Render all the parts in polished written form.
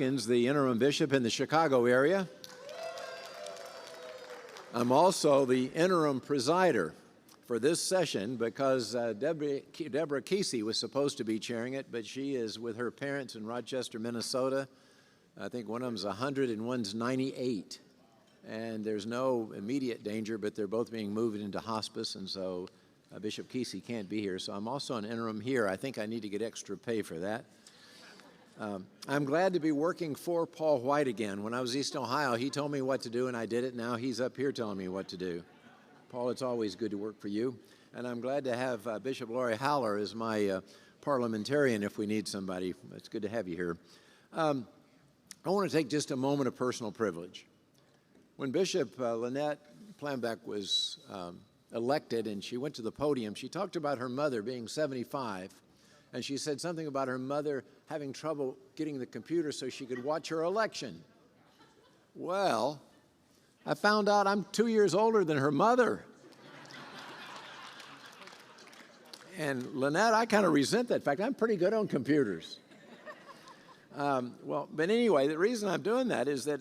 Hopkins, the interim bishop in the Chicago area. I'm also the interim presider for this session because Deborah Kesey was supposed to be chairing it, but she is with her parents in Rochester, Minnesota. I think one of them's 100 and one's 98. And there's no immediate danger, but they're both being moved into hospice, and so Bishop Kesey can't be here. So I'm also an interim here. I think I need to get extra pay for that. I'm glad to be working for Paul White again. When I was East Ohio, he told me what to do, and I did it. Now he's up here telling me what to do. Paul, it's always good to work for you. And I'm glad to have Bishop Lori Haller as my parliamentarian if we need somebody. It's good to have you here. I want to take just a moment of personal privilege. When Bishop Lynette Plambeck was elected and she went to the podium, she talked about her mother being 75, and she said something about her mother having trouble getting the computer so she could watch her election. Well, I found out I'm 2 years older than her mother. And Lynette, I kind of resent that fact. I'm pretty good on computers. But anyway, the reason I'm doing that is that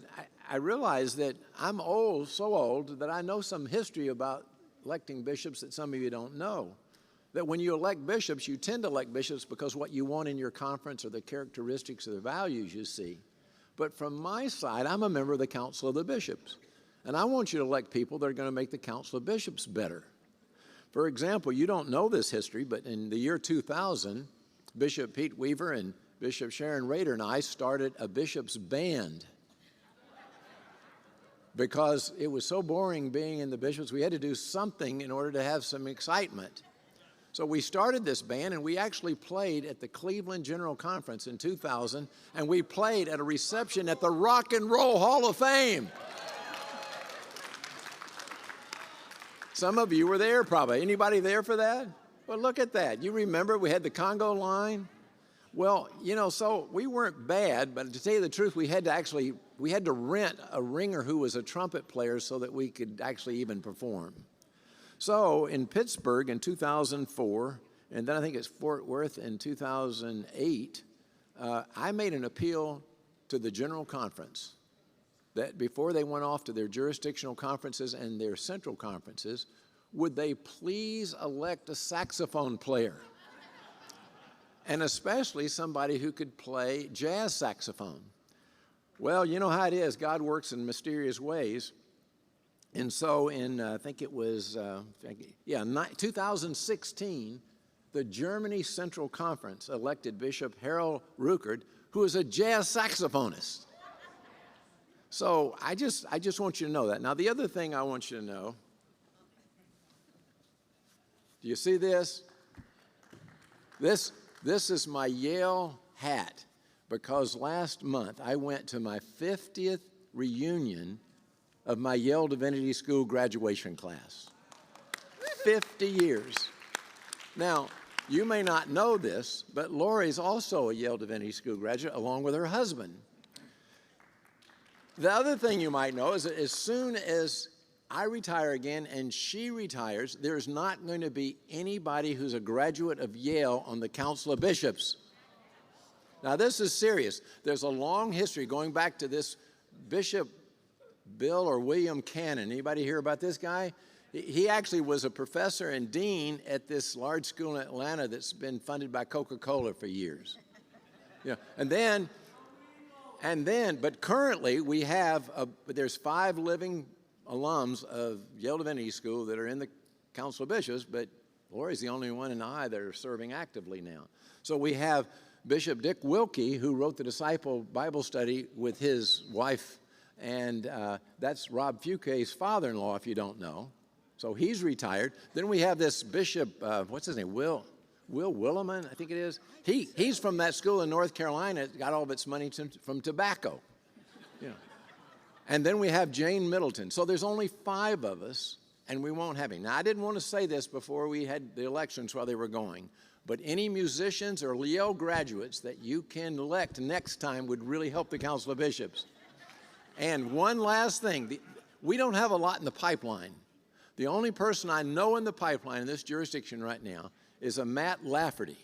I realize that I'm old, so old, that I know some history about electing bishops that some of you don't know. That when you elect bishops, you tend to elect bishops because what you want in your conference are the characteristics or the values you see. But from my side, I'm a member of the Council of the Bishops. And I want you to elect people that are going to make the Council of Bishops better. For example, you don't know this history, but in the year 2000, Bishop Pete Weaver and Bishop Sharon Rader and I started a bishop's band. Because it was so boring being in the bishops, we had to do something in order to have some excitement. So we started this band, and we actually played at the Cleveland General Conference in 2000, and we played at a reception at the Rock and Roll Hall of Fame. Some of you were there probably. Anybody there for that? Well, look at that. You remember we had the Congo line? Well, you know, so we weren't bad, but to tell you the truth, we had to rent a ringer who was a trumpet player so that we could actually even perform. So in Pittsburgh in 2004, and then I think it's Fort Worth in 2008, I made an appeal to the General Conference that before they went off to their jurisdictional conferences and their central conferences, would they please elect a saxophone player? And especially somebody who could play jazz saxophone. Well, you know how it is. God works in mysterious ways. And so in, I think it was, 2016, the Germany Central Conference elected Bishop Harold Ruckert, who is a jazz saxophonist. So I just want you to know that. Now, the other thing I want you to know, do you see this? This is my Yale hat because last month I went to my 50th reunion of my Yale Divinity School graduation class. 50 years. Now, you may not know this, but Lori's also a Yale Divinity School graduate along with her husband. The other thing you might know is that as soon as I retire again and she retires, there's not going to be anybody who's a graduate of Yale on the Council of Bishops. Now, this is serious. There's a long history going back to this Bishop Bill or William Cannon. Anybody hear about this guy? He actually was a professor and dean at this large school in Atlanta that's been funded by Coca-Cola for years. Yeah, but currently we have, there's 5 living alums of Yale Divinity School that are in the Council of Bishops, but Lori's the only one in I that are serving actively now. So we have Bishop Dick Wilkie, who wrote the Disciple Bible Study with his wife, and that's Rob Fuque's father-in-law, if you don't know. So he's retired. Then we have this Bishop, what's his name, Will Willimon, I think it is. He's from that school in North Carolina. It got all of its money from tobacco. You know. And then we have Jane Middleton. So there's only 5 of us, and we won't have him. Now, I didn't want to say this before we had the elections while they were going, but any musicians or Yale graduates that you can elect next time would really help the Council of Bishops. And one last thing. We don't have a lot in the pipeline. The only person I know in the pipeline in this jurisdiction right now is a Matt Lafferty.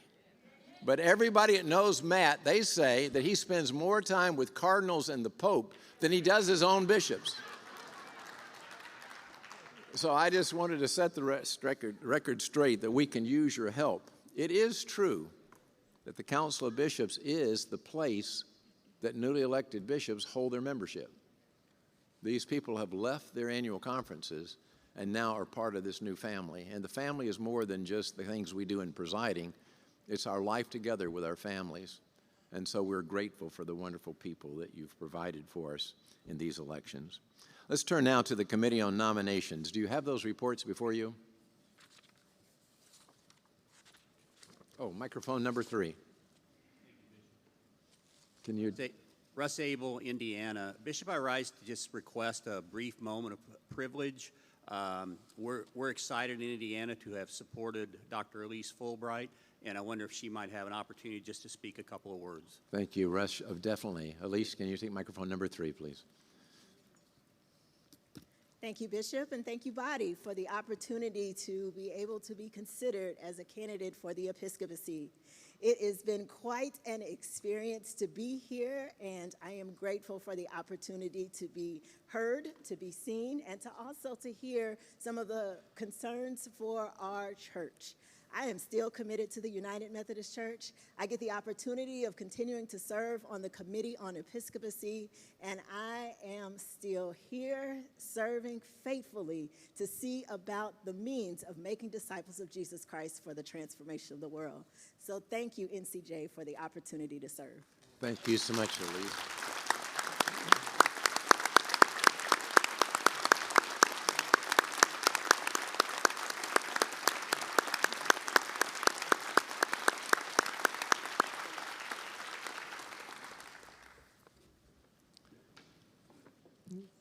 But everybody that knows Matt, they say that he spends more time with cardinals and the Pope than he does his own bishops. So I just wanted to set the record straight that we can use your help. It is true that the Council of Bishops is the place that newly elected bishops hold their membership. These people have left their annual conferences and now are part of this new family. And the family is more than just the things we do in presiding. It's our life together with our families. And so we're grateful for the wonderful people that you've provided for us in these elections. Let's turn now to the Committee on Nominations. Do you have those reports before you? Oh, microphone number 3. Can you? Russ Abel, Indiana. Bishop, I rise to just request a brief moment of privilege. We're excited in Indiana to have supported Dr. Elise Fulbright, and I wonder if she might have an opportunity just to speak a couple of words. Thank you, Russ. Definitely. Elise, can you take microphone number 3, please? Thank you, Bishop, and thank you, body, for the opportunity to be able to be considered as a candidate for the episcopacy. It has been quite an experience to be here, and I am grateful for the opportunity to be heard, to be seen, and to also to hear some of the concerns for our church. I am still committed to the United Methodist Church. I get the opportunity of continuing to serve on the Committee on Episcopacy, and I am still here serving faithfully to see about the means of making disciples of Jesus Christ for the transformation of the world. So thank you, NCJ, for the opportunity to serve. Thank you so much, Elise.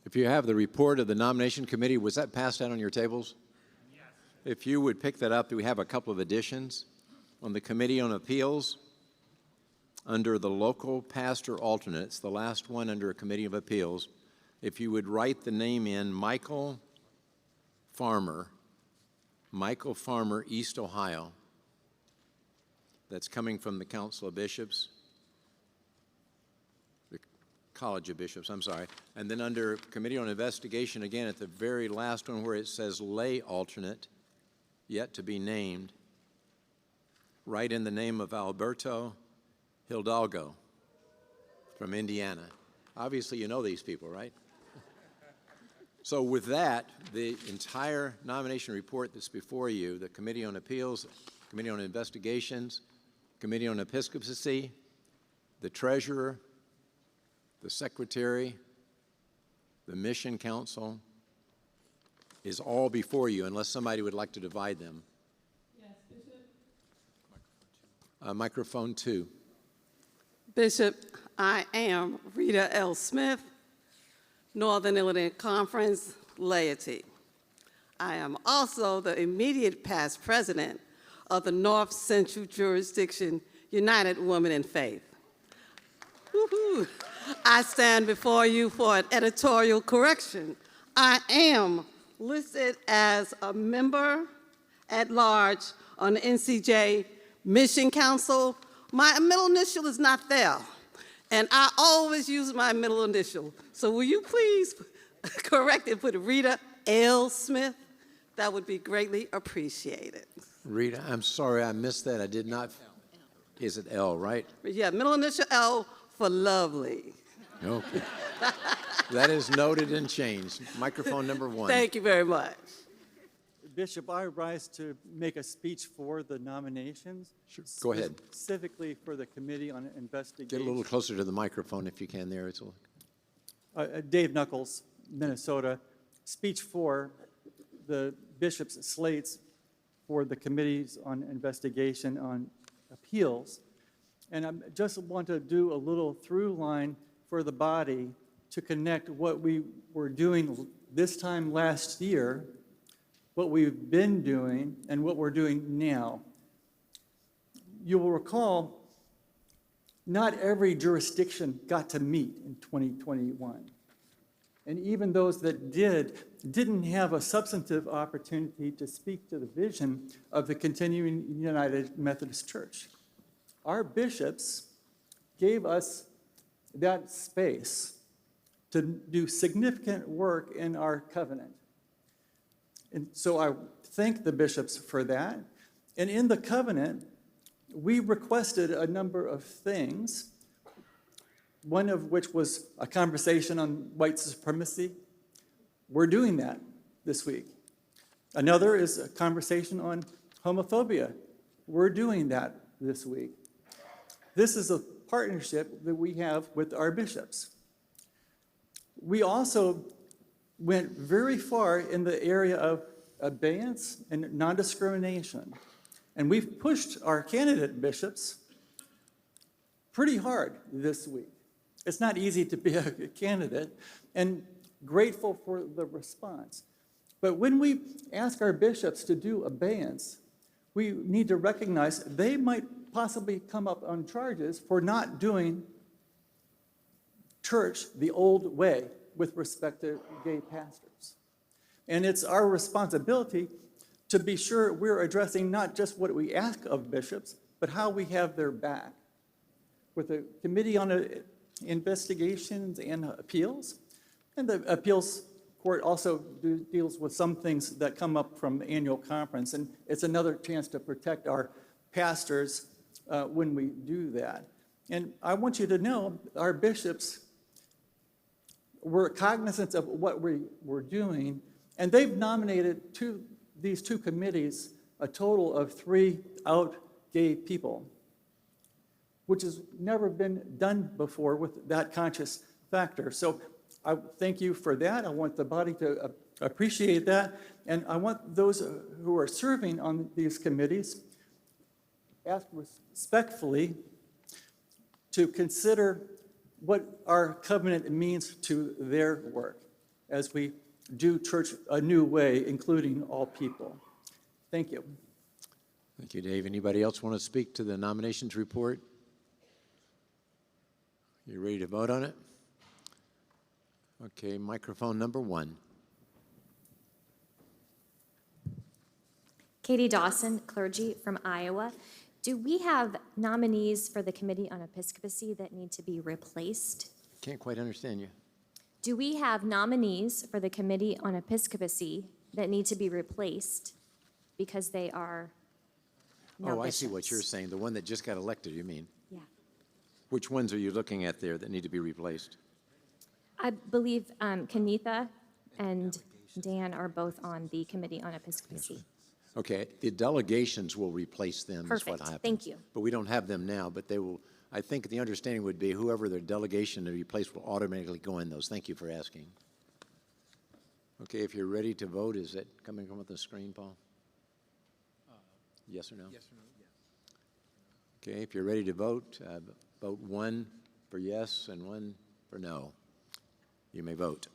If you have the report of the nomination committee, was that passed out on your tables? Yes. If you would pick that up, we have a couple of additions. On the Committee on Appeals, under the local pastor alternates, the last one under a Committee of Appeals, if you would write the name in Michael Farmer, East Ohio. That's coming from the Council of Bishops. College of Bishops, I'm sorry. And then under Committee on Investigation, again, at the very last one where it says lay alternate, yet to be named, write in the name of Alberto Hidalgo from Indiana. Obviously, you know these people, right? So with that, the entire nomination report that's before you, the Committee on Appeals, Committee on Investigations, Committee on Episcopacy, the Treasurer, the Secretary, the Mission Council, is all before you, unless somebody would like to divide them. Yes, Bishop. Microphone 2. Bishop, I am Rita L. Smith, Northern Illinois Conference, laity. I am also the immediate past president of the North Central Jurisdiction United Women in Faith. Woo-hoo. I stand before you for an editorial correction. I am listed as a member at large on the NCJ Mission Council. My middle initial is not there, and I always use my middle initial. So will you please correct it, put Rita L. Smith? That would be greatly appreciated. Rita, I'm sorry I missed that. I did not. Is it L, right? Yeah, middle initial L for lovely. Okay. That is noted and changed. Microphone number 1. Thank you very much. Bishop, I rise to make a speech for the nominations. Sure. Go ahead. Specifically for the Committee on Investigation. Get a little closer to the microphone if you can there. It's Dave Knuckles, Minnesota. Speech for the bishops' slates for the Committees on Investigation on Appeals. And I just want to do a little through line for the body to connect what we were doing this time last year, what we've been doing, and what we're doing now. You will recall, not every jurisdiction got to meet in 2021. And even those that didn't have a substantive opportunity to speak to the vision of the continuing United Methodist Church. our bishops gave us that space to do significant work in our covenant. And so I thank the bishops for that. And in the covenant, we requested a number of things, one of which was a conversation on white supremacy. We're doing that this week. Another is a conversation on homophobia. We're doing that this week. This is a partnership that we have with our bishops. We also went very far in the area of abeyance and non-discrimination. And we've pushed our candidate bishops pretty hard this week. It's not easy to be a candidate, and grateful for the response. But when we ask our bishops to do abeyance, we need to recognize they might possibly come up on charges for not doing church the old way with respect to gay pastors. And it's our responsibility to be sure we're addressing not just what we ask of bishops, but how we have their back. With the Committee on Investigations and Appeals, and the Appeals Court also deals with some things that come up from the annual conference, and it's another chance to protect our pastors when we do that. And I want you to know our bishops were cognizant of what we were doing, and they've nominated these two committees a total of 3 out gay people, which has never been done before with that conscious factor. So I thank you for that. I want the body to appreciate that, and I want those who are serving on these committees, ask respectfully to consider what our covenant means to their work as we do church a new way, including all people. Thank you. Thank you, Dave. Anybody else want to speak to the nominations report? You ready to vote on it? Okay, microphone number 1. Katie Dawson, clergy from Iowa. Do we have nominees for the Committee on Episcopacy that need to be replaced? Can't quite understand you. Do we have nominees for the Committee on Episcopacy that need to be replaced because they are now Oh, I see what bishops? you're saying. The one that just got elected, you mean? Yeah. Which ones are you looking at there that need to be replaced? I believe Kenitha and Dan are both on the Committee on Episcopacy. Okay, the delegations will replace them, is what Perfect. happens. Thank you. But we don't have them now, but they will, I think the understanding would be whoever their delegation to replace will automatically go in those. Thank you for asking. Okay, if you're ready to vote, is it coming up on the screen, Paul? Yes or no? Yes or no? Yes. Okay, if you're ready to vote, vote 1 for yes and 1 for no. You may vote.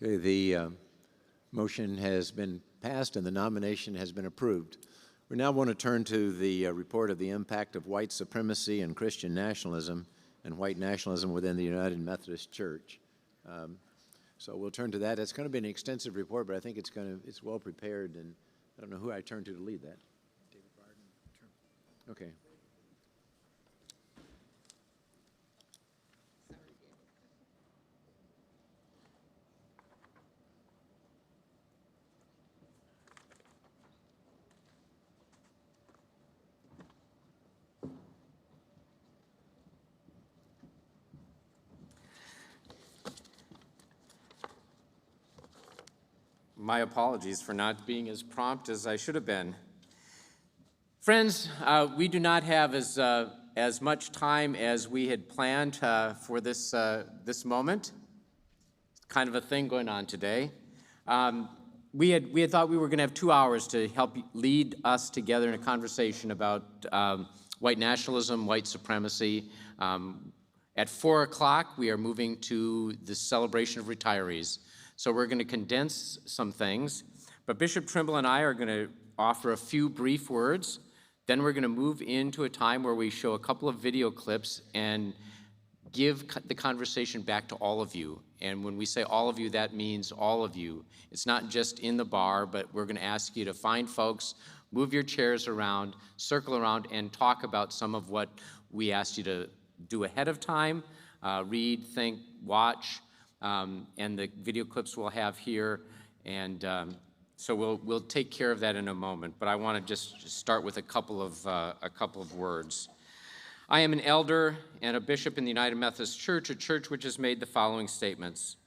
Okay, the motion has been passed and the nomination has been approved. We now want to turn to the report of the impact of white supremacy and Christian nationalism and white nationalism within the United Methodist Church. So we'll turn to that. It's going to be an extensive report, but I think it's well prepared, and I don't know who I turn to lead that. David Barden. Okay. My apologies for not being as prompt as I should have been. Friends, we do not have as as much time as we had planned for this, this moment. Kind of a thing going on today. We had thought we were going to have 2 hours to help lead us together in a conversation about white nationalism, white supremacy. At 4 o'clock, we are moving to the celebration of retirees. So we're going to condense some things, but Bishop Trimble and I are going to offer a few brief words. Then we're going to move into a time where we show a couple of video clips and give the conversation back to all of you. And when we say all of you, that means all of you. It's not just in the bar, but we're going to ask you to find folks, move your chairs around, circle around, and talk about some of what we asked you to do ahead of time, read, think, watch, and the video clips we'll have here. And so we'll take care of that in a moment. But I want to just start with a couple of words. I am an elder and a bishop in the United Methodist Church, a church which has made the following statements.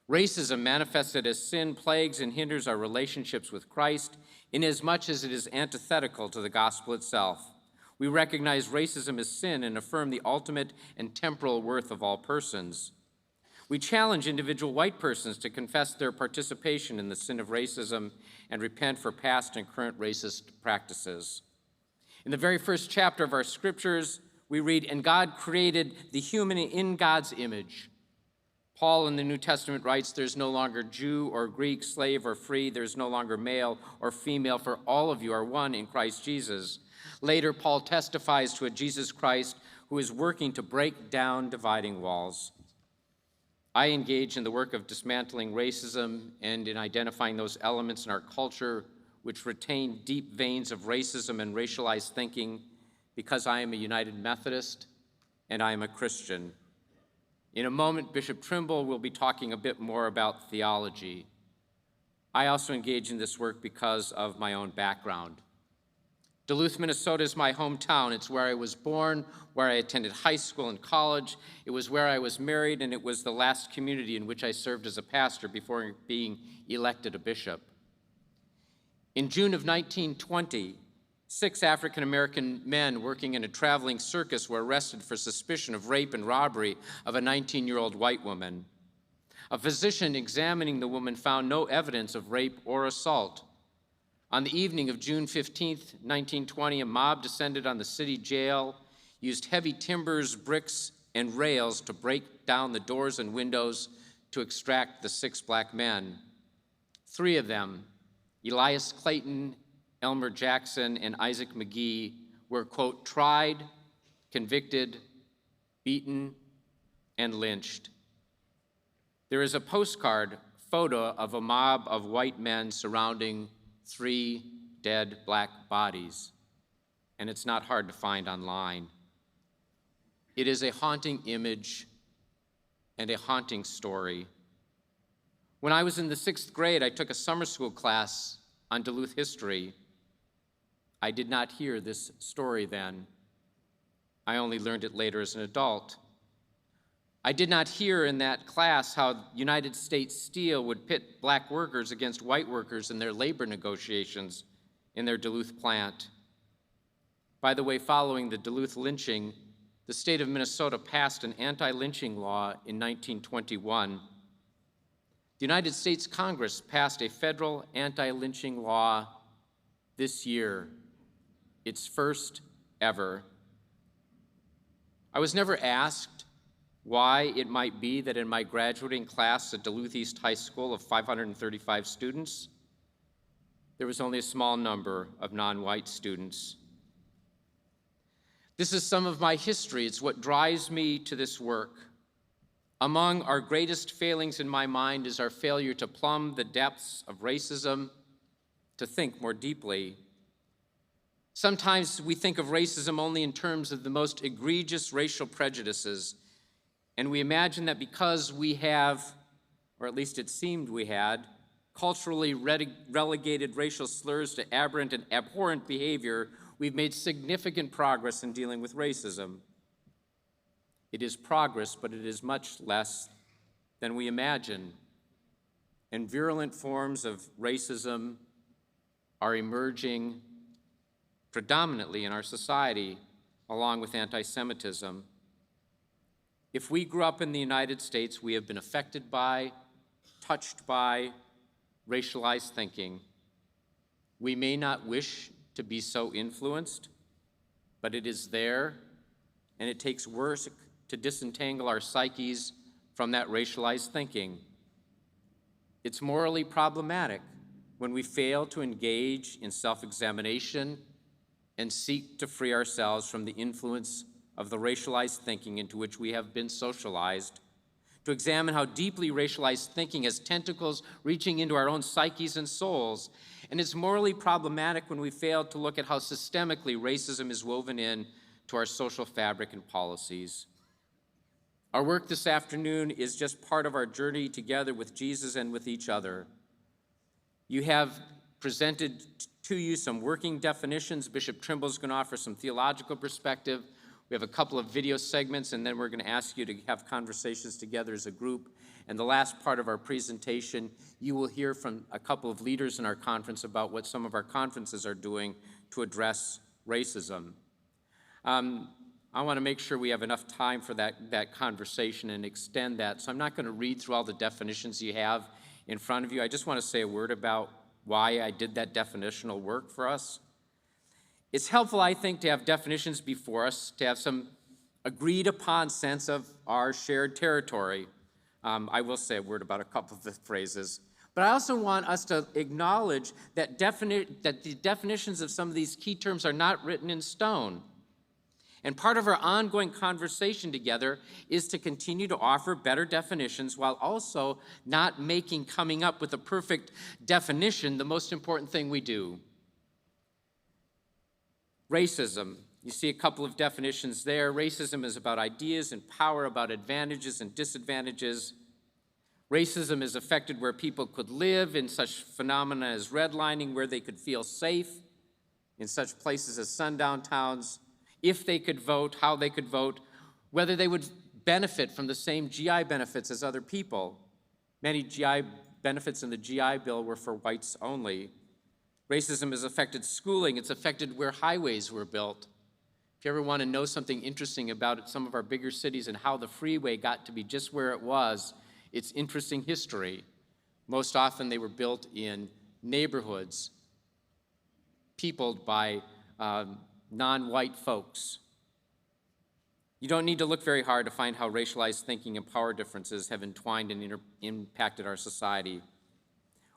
Racism manifested as sin plagues and hinders our relationships with Christ inasmuch as it is antithetical to the gospel itself. We recognize racism as sin and affirm the ultimate and temporal worth of all persons. We challenge individual white persons to confess their participation in the sin of racism and repent for past and current racist practices. In the very first chapter of our scriptures, we read, "And God created the human in God's image." Paul in the New Testament writes, "There's no longer Jew or Greek, slave or free. There's no longer male or female, for all of you are one in Christ Jesus." Later, Paul testifies to a Jesus Christ who is working to break down dividing walls. I engage in the work of dismantling racism and in identifying those elements in our culture which retain deep veins of racism and racialized thinking because I am a United Methodist and I am a Christian. In a moment, Bishop Trimble will be talking a bit more about theology. I also engage in this work because of my own background. Duluth, Minnesota is my hometown. It's where I was born, where I attended high school and college. It was where I was married, and it was the last community in which I served as a pastor before being elected a bishop. In June of 1920, 6 African-American men working in a traveling circus were arrested for suspicion of rape and robbery of a 19-year-old white woman. A physician examining the woman found no evidence of rape or assault. On the evening of June 15, 1920, a mob descended on the city jail, used heavy timbers, bricks, and rails to break down the doors and windows to extract the 6 black men. 3 of them, Elias Clayton, Elmer Jackson, and Isaac McGee, were, quote, tried, convicted, beaten, and lynched. There is a postcard photo of a mob of white men surrounding 3 dead black bodies, and it's not hard to find online. It is a haunting image and a haunting story. When I was in the 6th grade, I took a summer school class on Duluth history. I did not hear this story then. I only learned it later as an adult. I did not hear in that class how United States Steel would pit black workers against white workers in their labor negotiations in their Duluth plant. By the way, following the Duluth lynching, the state of Minnesota passed an anti-lynching law in 1921. The United States Congress passed a federal anti-lynching law this year, its first ever. I was never asked why it might be that in my graduating class at Duluth East High School of 535 students, there was only a small number of non-white students. This is some of my history. It's what drives me to this work. Among our greatest failings in my mind is our failure to plumb the depths of racism, to think more deeply. Sometimes we think of racism only in terms of the most egregious racial prejudices, and we imagine that because we have, or at least it seemed we had, culturally relegated racial slurs to aberrant and abhorrent behavior, we've made significant progress in dealing with racism. It is progress, but it is much less than we imagine. And virulent forms of racism are emerging predominantly in our society, along with anti-Semitism. If we grew up in the United States, we have been affected by, touched by racialized thinking. We may not wish to be so influenced, but it is there, and it takes work to disentangle our psyches from that racialized thinking. It's morally problematic when we fail to engage in self-examination and seek to free ourselves from the influence of the racialized thinking into which we have been socialized, to examine how deeply racialized thinking has tentacles reaching into our own psyches and souls. And it's morally problematic when we fail to look at how systemically racism is woven in to our social fabric and policies. Our work this afternoon is just part of our journey together with Jesus and with each other. You have presented to you some working definitions. Bishop Trimble is going to offer some theological perspective. We have a couple of video segments, and then we're going to ask you to have conversations together as a group. And the last part of our presentation, you will hear from a couple of leaders in our conference about what some of our conferences are doing to address racism. I want to make sure we have enough time for that conversation and extend that. So I'm not going to read through all the definitions you have in front of you. I just want to say a word about why I did that definitional work for us. It's helpful, I think, to have definitions before us, to have some agreed upon sense of our shared territory. I will say a word about a couple of the phrases. But I also want us to acknowledge that the definitions of some of these key terms are not written in stone. And part of our ongoing conversation together is to continue to offer better definitions while also not making coming up with a perfect definition the most important thing we do. Racism. You see a couple of definitions there. Racism is about ideas and power, about advantages and disadvantages. Racism is affected where people could live in such phenomena as redlining, where they could feel safe, in such places as sundown towns, if they could vote, how they could vote, whether they would benefit from the same GI benefits as other people. Many GI benefits in the GI Bill were for whites only. Racism has affected schooling. It's affected where highways were built. If you ever want to know something interesting about some of our bigger cities and how the freeway got to be just where it was, it's interesting history. Most often they were built in neighborhoods peopled by non-white folks. You don't need to look very hard to find how racialized thinking and power differences have entwined and impacted our society.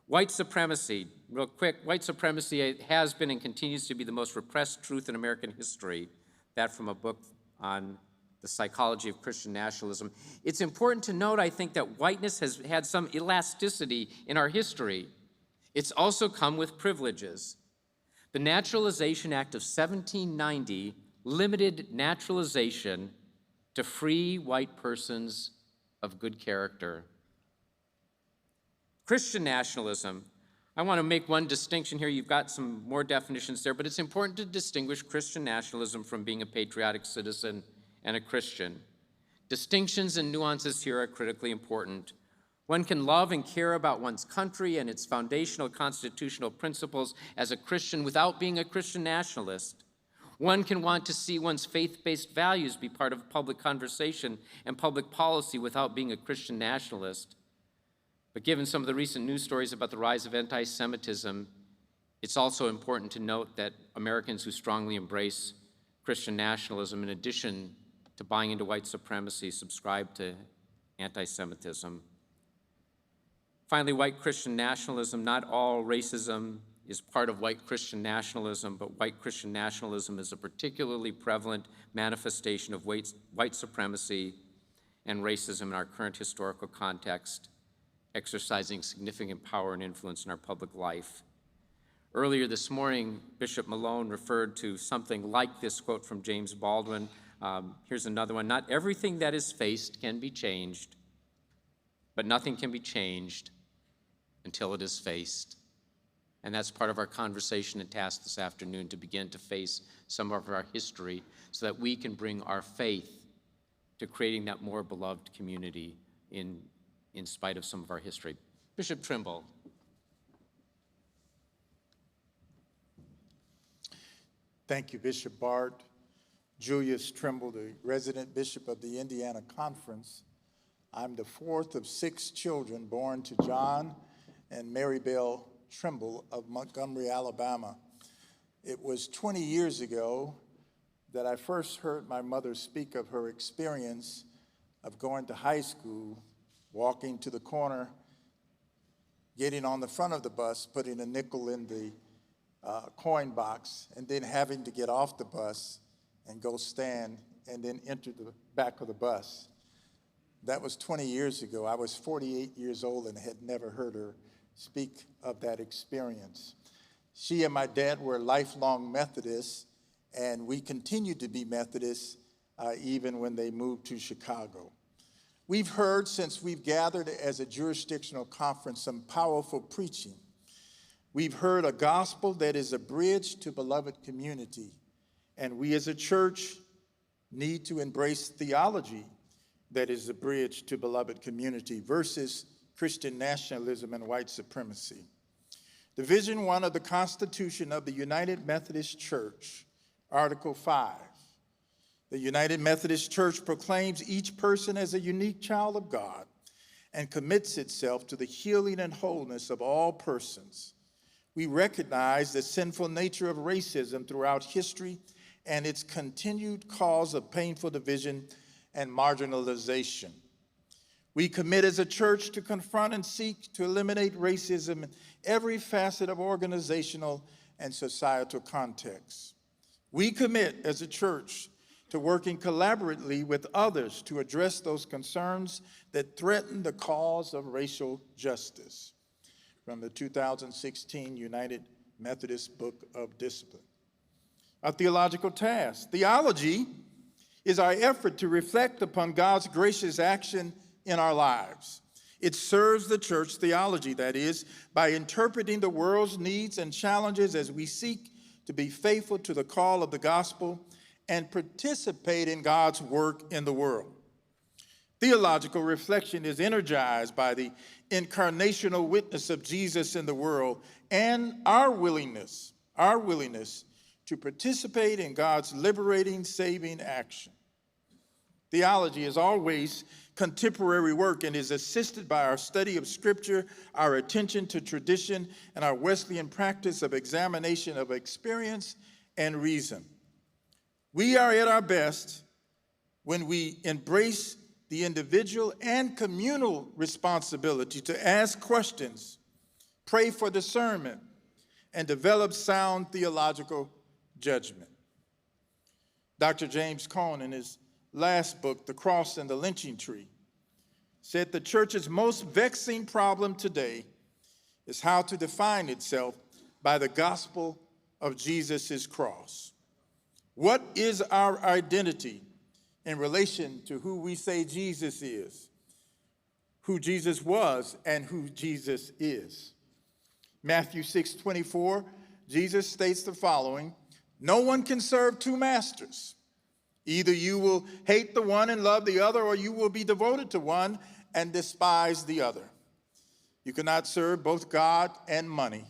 White supremacy, real quick, white supremacy has been and continues to be the most repressed truth in American history. That from a book on the psychology of Christian nationalism. It's important to note, I think, that whiteness has had some elasticity in our history. It's also come with privileges. The Naturalization Act of 1790 limited naturalization to free white persons of good character. Christian nationalism. I want to make one distinction here. You've got some more definitions there, but it's important to distinguish Christian nationalism from being a patriotic citizen and a Christian. Distinctions and nuances here are critically important. One can love and care about one's country and its foundational constitutional principles as a Christian without being a Christian nationalist. One can want to see one's faith-based values be part of public conversation and public policy without being a Christian nationalist. But given some of the recent news stories about the rise of anti-Semitism, it's also important to note that Americans who strongly embrace Christian nationalism, in addition to buying into white supremacy, subscribe to anti-Semitism. Finally, white Christian nationalism. Not all racism is part of white Christian nationalism, but white Christian nationalism is a particularly prevalent manifestation of white supremacy and racism in our current historical context, exercising significant power and influence in our public life. Earlier this morning, Bishop Malone referred to something like this quote from James Baldwin. Here's another one. Not everything that is faced can be changed, but nothing can be changed until it is faced. And that's part of our conversation and task this afternoon, to begin to face some of our history so that we can bring our faith to creating that more beloved community in spite of some of our history. Bishop Trimble. Thank you, Bishop Bart. Julius Trimble, the resident bishop of the Indiana Conference. I'm the fourth of 6 children born to John and Mary Bell Trimble of Montgomery, Alabama. It was 20 years ago that I first heard my mother speak of her experience of going to high school, walking to the corner, getting on the front of the bus, putting a nickel in the coin box, and then having to get off the bus and go stand and then enter the back of the bus. That was 20 years ago. I was 48 years old and had never heard her speak of that experience. She and my dad were lifelong Methodists, and we continued to be Methodists even when they moved to Chicago. We've heard, since we've gathered as a jurisdictional conference, some powerful preaching. We've heard a gospel that is a bridge to beloved community, and we as a church need to embrace theology that is a bridge to beloved community versus Christian nationalism and white supremacy. Division 1 of the Constitution of the United Methodist Church, Article 5. The United Methodist Church proclaims each person as a unique child of God and commits itself to the healing and wholeness of all persons. We recognize the sinful nature of racism throughout history and its continued cause of painful division and marginalization. We commit as a church to confront and seek to eliminate racism in every facet of organizational and societal context. We commit as a church to working collaboratively with others to address those concerns that threaten the cause of racial justice. From the 2016 United Methodist Book of Discipline. Our theological task. Theology is our effort to reflect upon God's gracious action in our lives. It serves the church theology, that is, by interpreting the world's needs and challenges as we seek to be faithful to the call of the gospel and participate in God's work in the world. Theological reflection is energized by the incarnational witness of Jesus in the world and our willingness to participate in God's liberating, saving action. Theology is always contemporary work and is assisted by our study of Scripture, our attention to tradition, and our Wesleyan practice of examination of experience and reason. We are at our best when we embrace the individual and communal responsibility to ask questions, pray for discernment, and develop sound theological judgment. Dr. James Cone, in his last book, The Cross and the Lynching Tree, said the church's most vexing problem today is how to define itself by the gospel of Jesus' cross. What is our identity in relation to who we say Jesus is, who Jesus was, and who Jesus is? Matthew 6:24, Jesus states the following: "No one can serve 2 masters. Either you will hate the one and love the other, or you will be devoted to one and despise the other. You cannot serve both God and money."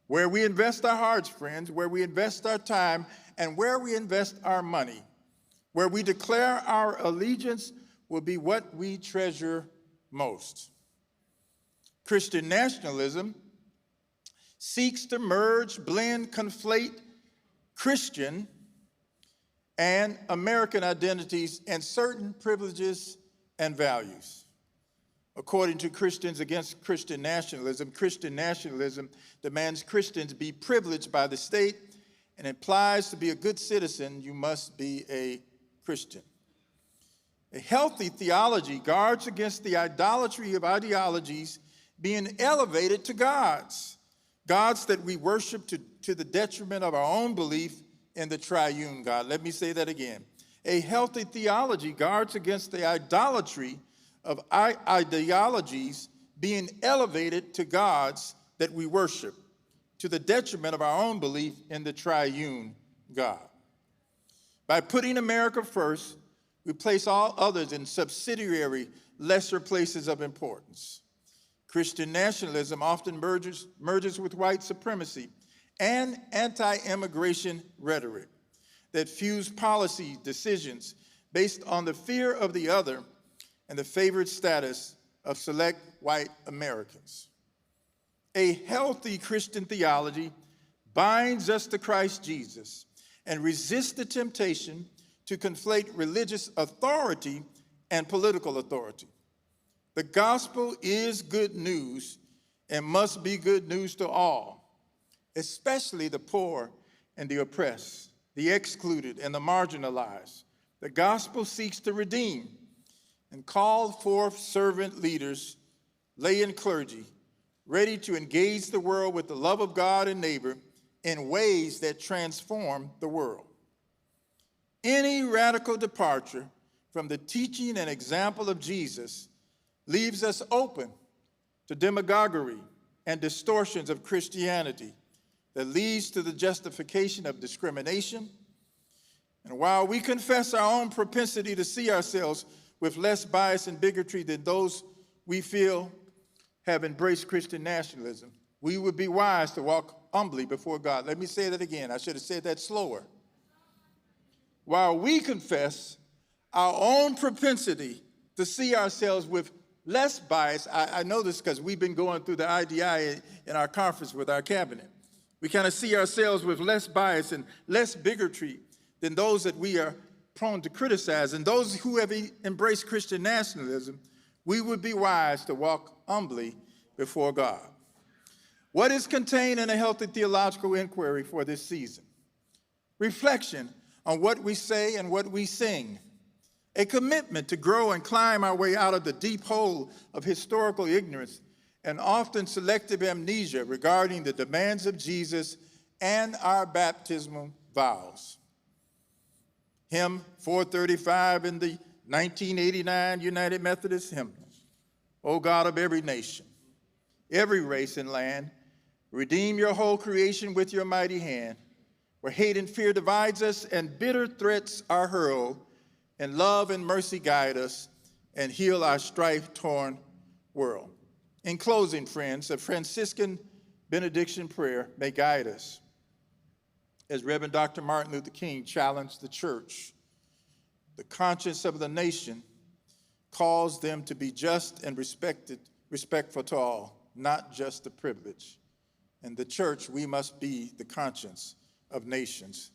Where we invest our hearts, friends, where we invest our time, and where we invest our money, where we declare our allegiance will be what we treasure most. Christian nationalism seeks to merge, blend, conflate Christian and American identities and certain privileges and values. According to Christians Against Christian Nationalism demands Christians be privileged by the state and implies to be a good citizen, you must be a Christian. A healthy theology guards against the idolatry of ideologies being elevated to gods that we worship to the detriment of our own belief in the triune God. Let me say that again. A healthy theology guards against the idolatry of ideologies being elevated to gods that we worship, to the detriment of our own belief in the triune God. By putting America first, we place all others in subsidiary, lesser places of importance. Christian nationalism often merges with white supremacy and anti-immigration rhetoric. that fuse policy decisions based on the fear of the other and the favored status of select white Americans. A healthy Christian theology binds us to Christ Jesus and resists the temptation to conflate religious authority and political authority. The gospel is good news and must be good news to all, especially the poor and the oppressed, the excluded and the marginalized. The gospel seeks to redeem and call forth servant leaders, lay and clergy, ready to engage the world with the love of God and neighbor in ways that transform the world. Any radical departure from the teaching and example of Jesus leaves us open to demagoguery and distortions of Christianity that leads to the justification of discrimination. And while we confess our own propensity to see ourselves with less bias and bigotry than those we feel have embraced Christian nationalism, we would be wise to walk humbly before God. Let me say that again. I should have said that slower. While we confess our own propensity to see ourselves with less bias, I know this because we've been going through the IDI in our conference with our cabinet. We kind of see ourselves with less bias and less bigotry than those that we are prone to criticize. And those who have embraced Christian nationalism, we would be wise to walk humbly before God. What is contained in a healthy theological inquiry for this season? Reflection on what we say and what we sing. A commitment to grow and climb our way out of the deep hole of historical ignorance and often selective amnesia regarding the demands of Jesus and our baptismal vows. Hymn 435 in the 1989 United Methodist Hymnals. O God of every nation, every race and land, redeem your whole creation with your mighty hand. Where hate and fear divides us and bitter threats are hurled, and love and mercy guide us and heal our strife-torn world. In closing, friends, a Franciscan benediction prayer may guide us. As Reverend Dr. Martin Luther King challenged the church, the conscience of the nation calls them to be just and respectful to all, not just the privileged. In the church, we must be the conscience of nations,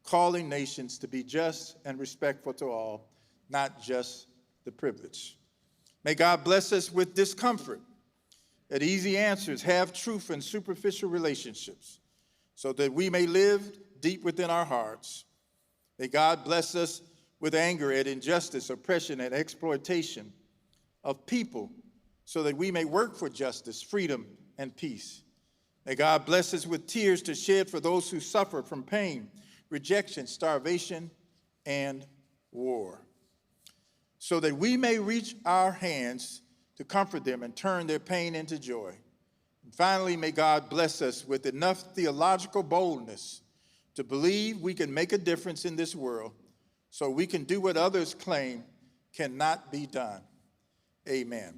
calling nations to be just and respectful to all, not just the privileged. May God bless us with discomfort, that easy answers have truth in superficial relationships, so that we may live deep within our hearts. May God bless us with anger at injustice, oppression, and exploitation of people, so that we may work for justice, freedom, and peace. May God bless us with tears to shed for those who suffer from pain, rejection, starvation, and war, so that we may reach our hands to comfort them and turn their pain into joy. And finally, may God bless us with enough theological boldness to believe we can make a difference in this world, so we can do what others claim cannot be done. Amen.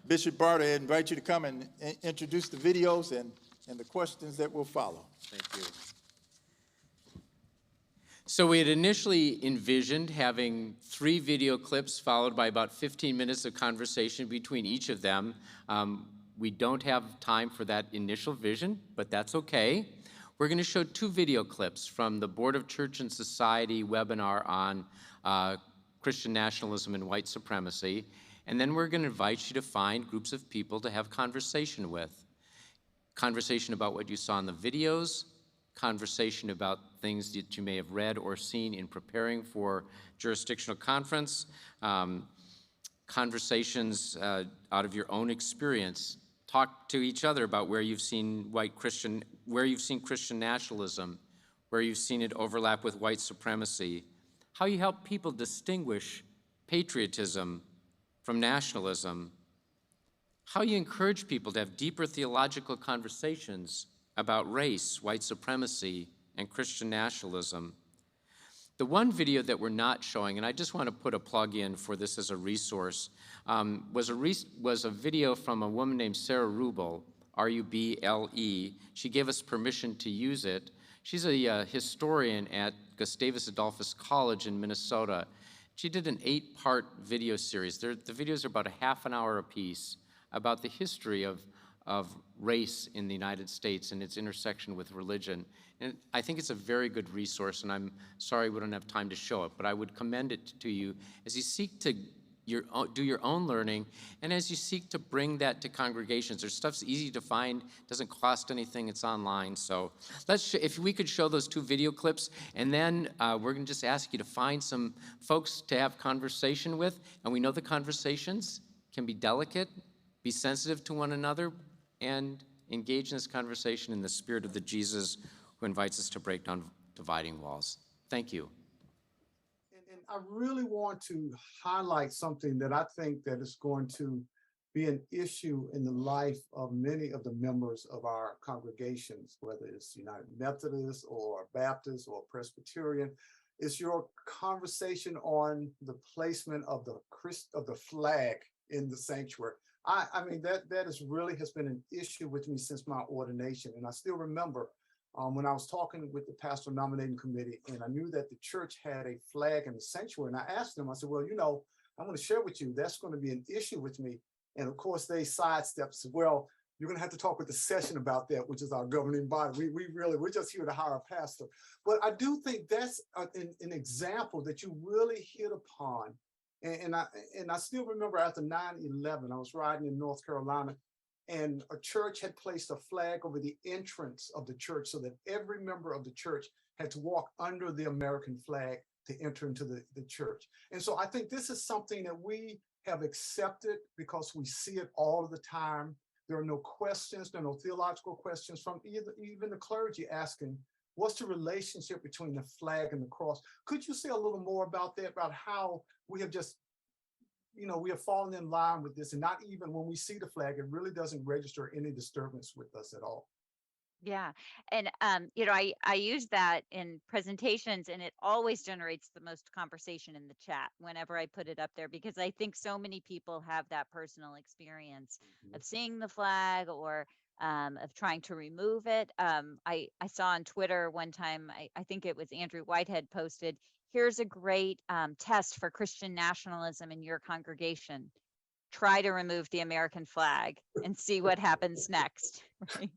Bishop Barter, I invite you to come and introduce the videos and the questions that will follow. Thank you. So we had initially envisioned having 3 video clips followed by about 15 minutes of conversation between each of them. We don't have time for that initial vision, but that's okay. We're going to show 2 video clips from the Board of Church and Society webinar on Christian nationalism and white supremacy. And then we're going to invite you to find groups of people to have conversation with. Conversation about what you saw in the videos, conversation about things that you may have read or seen in preparing for jurisdictional conference, conversations out of your own experience. Talk to each other about where you've seen Christian nationalism, where you've seen it overlap with white supremacy, how you help people distinguish patriotism from nationalism, how you encourage people to have deeper theological conversations about race, white supremacy, and Christian nationalism. The one video that we're not showing, and I just want to put a plug in for this as a resource, was a video from a woman named Sarah Rubel, R-U-B-L-E. She gave us permission to use it. She's a historian at Gustavus Adolphus College in Minnesota. She did an 8-part video series. The videos are about a half an hour apiece about the history of race in the United States and its intersection with religion. And I think it's a very good resource, and I'm sorry we don't have time to show it, but I would commend it to you as you seek to do your own learning, and as you seek to bring that to congregations. There's stuff's easy to find, doesn't cost anything, it's online. So if we could show those 2 video clips, and then we're gonna just ask you to find some folks to have conversation with, and we know the conversations can be delicate, be sensitive to one another, and engage in this conversation in the spirit of the Jesus who invites us to break down dividing walls. Thank you. And I really want to highlight something that I think that is going to be an issue in the life of many of the members of our congregations, whether it's United Methodist or Baptist or Presbyterian. It's your conversation on the placement of the flag in the sanctuary. I mean, that really has been an issue with me since my ordination. And I still remember when I was talking with the pastoral nominating committee, and I knew that the church had a flag in the sanctuary. And I asked them, I said, well, you know, I'm going to share with you, that's going to be an issue with me. And of course, they sidestepped, said, well, you're going to have to talk with the session about that, which is our governing body. We're just here to hire a pastor. But I do think that's an example that you really hit upon. And I still remember after 9/11, I was riding in North Carolina, and a church had placed a flag over the entrance of the church so that every member of the church had to walk under the American flag to enter into the church. And so I think this is something that we have accepted because we see it all the time. There are no questions, there are no theological questions from even the clergy asking, what's the relationship between the flag and the cross? Could you say a little more about that, about how we have just, you know, we have fallen in line with this, and not even when we see the flag, it really doesn't register any disturbance with us at all. Yeah. And, you know, I use that in presentations, and it always generates the most conversation in the chat whenever I put it up there, because I think so many people have that personal experience of seeing the flag or of trying to remove it. I saw on Twitter one time, I think it was Andrew Whitehead posted, here's a great test for Christian nationalism in your congregation. Try to remove the American flag and see what happens next. Right?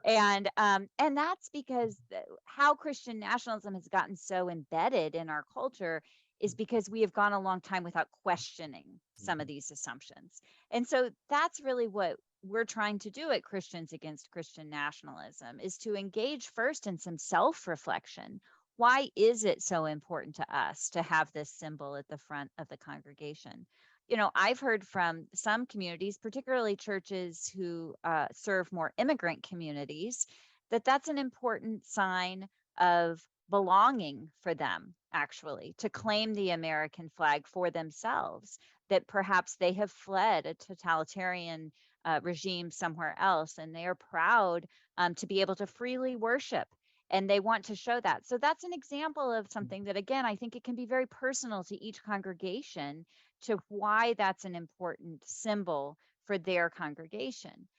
And that's because how Christian nationalism has gotten so embedded in our culture is because we have gone a long time without questioning some of these assumptions. And so that's really what we're trying to do at Christians Against Christian Nationalism, is to engage first in some self-reflection. Why is it so important to us to have this symbol at the front of the congregation? You know, I've heard from some communities, particularly churches who serve more immigrant communities, that that's an important sign of belonging for them, actually, to claim the American flag for themselves, that perhaps they have fled a totalitarian regime somewhere else, and they are proud to be able to freely worship. And they want to show that. So that's an example of something that, again, I think it can be very personal to each congregation to why that's an important symbol for their congregation.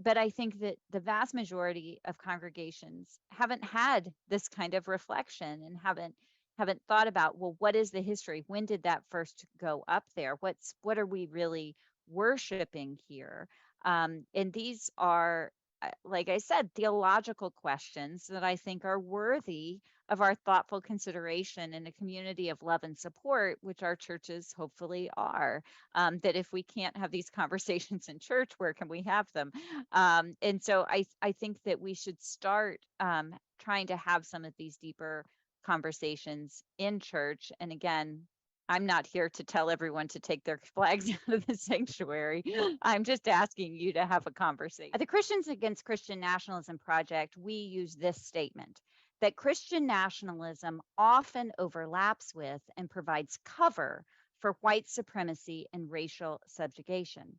But I think that the vast majority of congregations haven't had this kind of reflection and haven't thought about, well, what is the history? When did that first go up there? What are we really worshiping here? And these are, like I said, theological questions that I think are worthy of our thoughtful consideration in a community of love and support, which our churches hopefully are. That if we can't have these conversations in church, where can we have them? And so I think that we should start trying to have some of these deeper conversations in church. And again, I'm not here to tell everyone to take their flags out of the sanctuary. I'm just asking you to have a conversation. At the Christians Against Christian Nationalism Project, we use this statement, that Christian nationalism often overlaps with and provides cover for white supremacy and racial subjugation.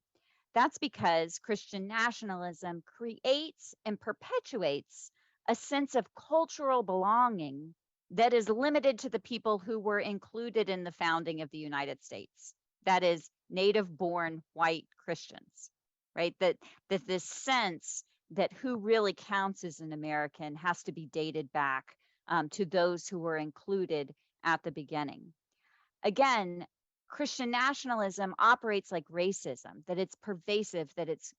That's because Christian nationalism creates and perpetuates a sense of cultural belonging that is limited to the people who were included in the founding of the United States. That is, native-born white Christians, right? That this sense that who really counts as an American has to be dated back to those who were included at the beginning. Again, Christian nationalism operates like racism, that it's pervasive, that it's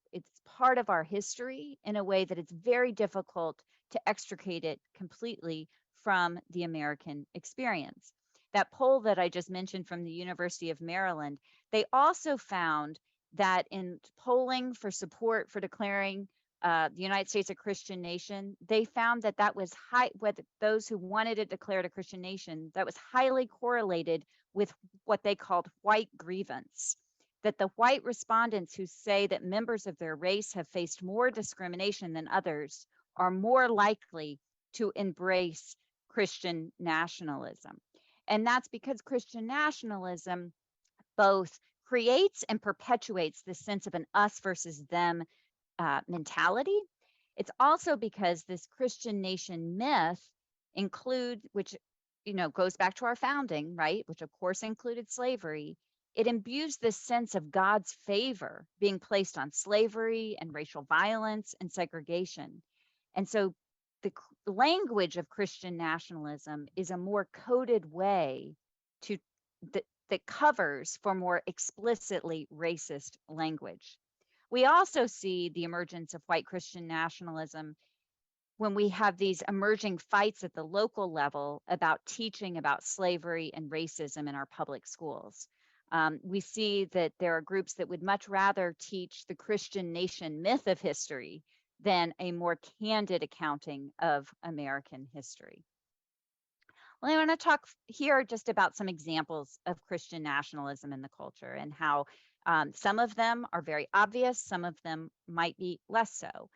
part of our history in a way that it's very difficult to extricate it completely from the American experience. That poll that I just mentioned from the University of Maryland, they also found that in polling for support for declaring the United States a Christian nation, they found that that was high, with those who wanted it declared a Christian nation, that was highly correlated with what they called white grievance. That the white respondents who say that members of their race have faced more discrimination than others are more likely to embrace Christian nationalism. And that's because Christian nationalism both creates and perpetuates this sense of an us versus them mentality. It's also because this Christian nation myth which goes back to our founding, right? Which of course included slavery. It imbues this sense of God's favor being placed on slavery and racial violence and segregation. And so the language of Christian nationalism is a more coded way to that covers for more explicitly racist language. We also see the emergence of white Christian nationalism when we have these emerging fights at the local level about teaching about slavery and racism in our public schools. We see that there are groups that would much rather teach the Christian nation myth of history than a more candid accounting of American history. Well, I want to talk here just about some examples of Christian nationalism in the culture and how some of them are very obvious, some of them might be less so.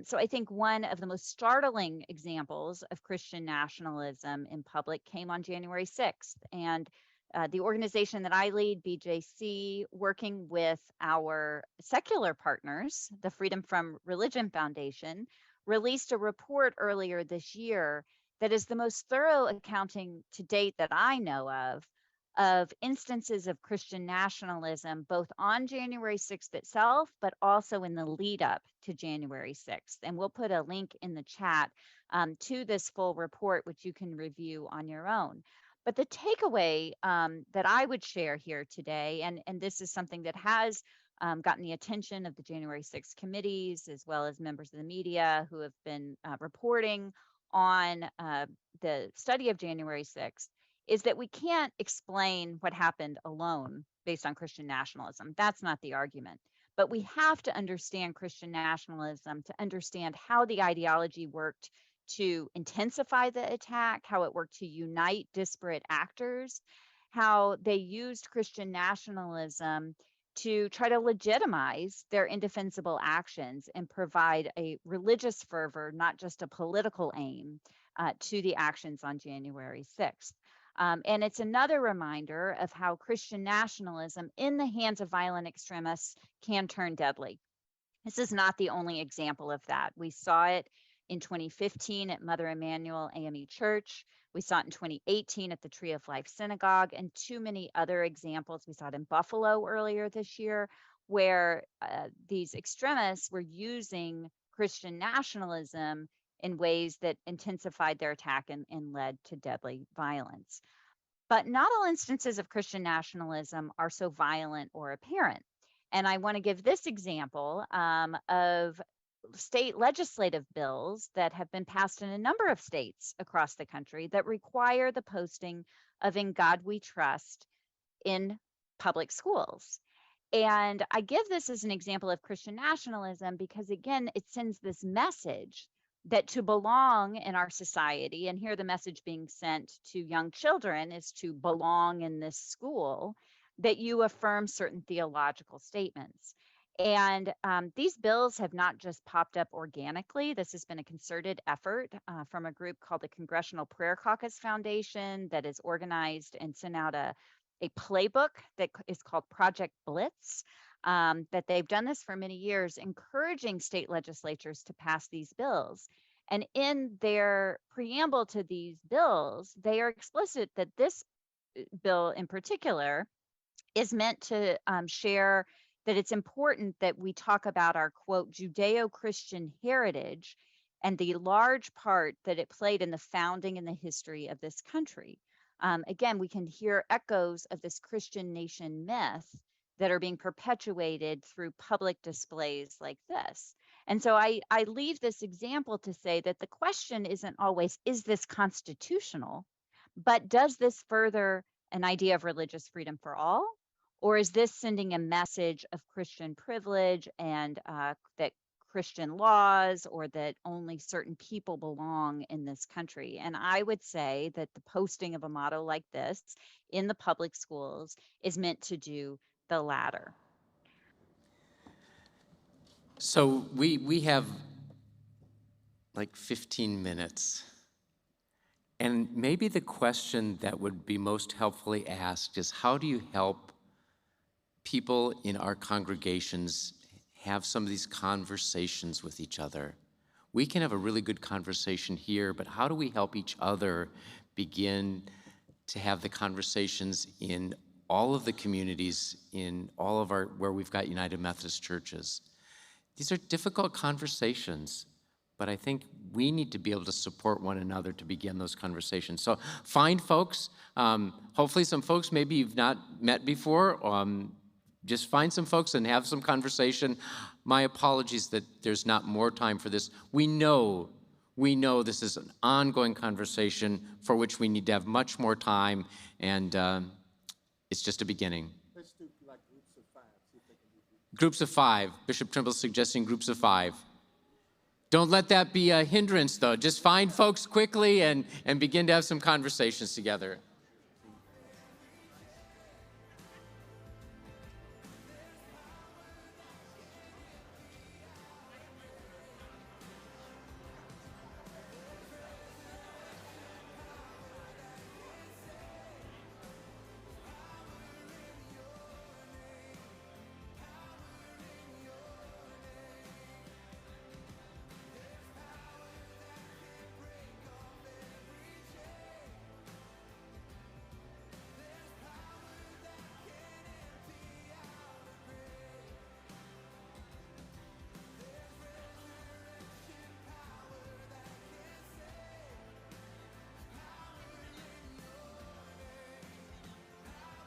So I think one of the most startling examples of Christian nationalism in public came on January 6th. And the organization that I lead, BJC, working with our secular partners, the Freedom from Religion Foundation, released a report earlier this year that is the most thorough accounting to date that I know of instances of Christian nationalism, both on January 6th itself, but also in the lead up to January 6th. And we'll put a link in the chat to this full report, which you can review on your own. But the takeaway that I would share here today, and this is something that has gotten the attention of the January 6th committees, as well as members of the media who have been reporting on the study of January 6th, is that we can't explain what happened alone based on Christian nationalism. That's not the argument. But we have to understand Christian nationalism to understand how the ideology worked to intensify the attack, how it worked to unite disparate actors, how they used Christian nationalism to try to legitimize their indefensible actions and provide a religious fervor, not just a political aim, to the actions on January 6th. And it's another reminder of how Christian nationalism in the hands of violent extremists can turn deadly. This is not the only example of that. We saw it in 2015 at Mother Emanuel AME Church. We saw it in 2018 at the Tree of Life Synagogue, and too many other examples. We saw it in Buffalo earlier this year, where these extremists were using Christian nationalism in ways that intensified their attack and led to deadly violence. But not all instances of Christian nationalism are so violent or apparent. And I want to give this example of state legislative bills that have been passed in a number of states across the country that require the posting of "In God We Trust" in public schools. And I give this as an example of Christian nationalism because, again, it sends this message that to belong in our society, and here the message being sent to young children is to belong in this school, that you affirm certain theological statements. And these bills have not just popped up organically. This has been a concerted effort from a group called the Congressional Prayer Caucus Foundation that is organized and sent out a playbook that is called Project Blitz, that they've done this for many years, encouraging state legislatures to pass these bills. And in their preamble to these bills, they are explicit that this bill in particular is meant to share that it's important that we talk about our, quote, Judeo-Christian heritage and the large part that it played in the founding and the history of this country. Again, we can hear echoes of this Christian nation myth that are being perpetuated through public displays like this. And so I leave this example to say that the question isn't always, is this constitutional? But does this further an idea of religious freedom for all? Or is this sending a message of Christian privilege and that Christian laws or that only certain people belong in this country? And I would say that the posting of a motto like this in the public schools is meant to do the latter. So we have like 15 minutes. And maybe the question that would be most helpfully asked is, how do you help people in our congregations have some of these conversations with each other? We can have a really good conversation here, but how do we help each other begin to have the conversations in all of the communities, in all of our, where we've got United Methodist churches? These are difficult conversations, but I think we need to be able to support one another to begin those conversations. So find folks, hopefully some folks maybe you've not met before, just find some folks and have some conversation. My apologies that there's not more time for this. We know this is an ongoing conversation for which we need to have much more time, and it's just a beginning. Let's do like groups of 5. See if they can do Groups of 5. Bishop Trimble's suggesting groups of 5. Don't let that be a hindrance, though. Just find folks quickly and begin to have some conversations together.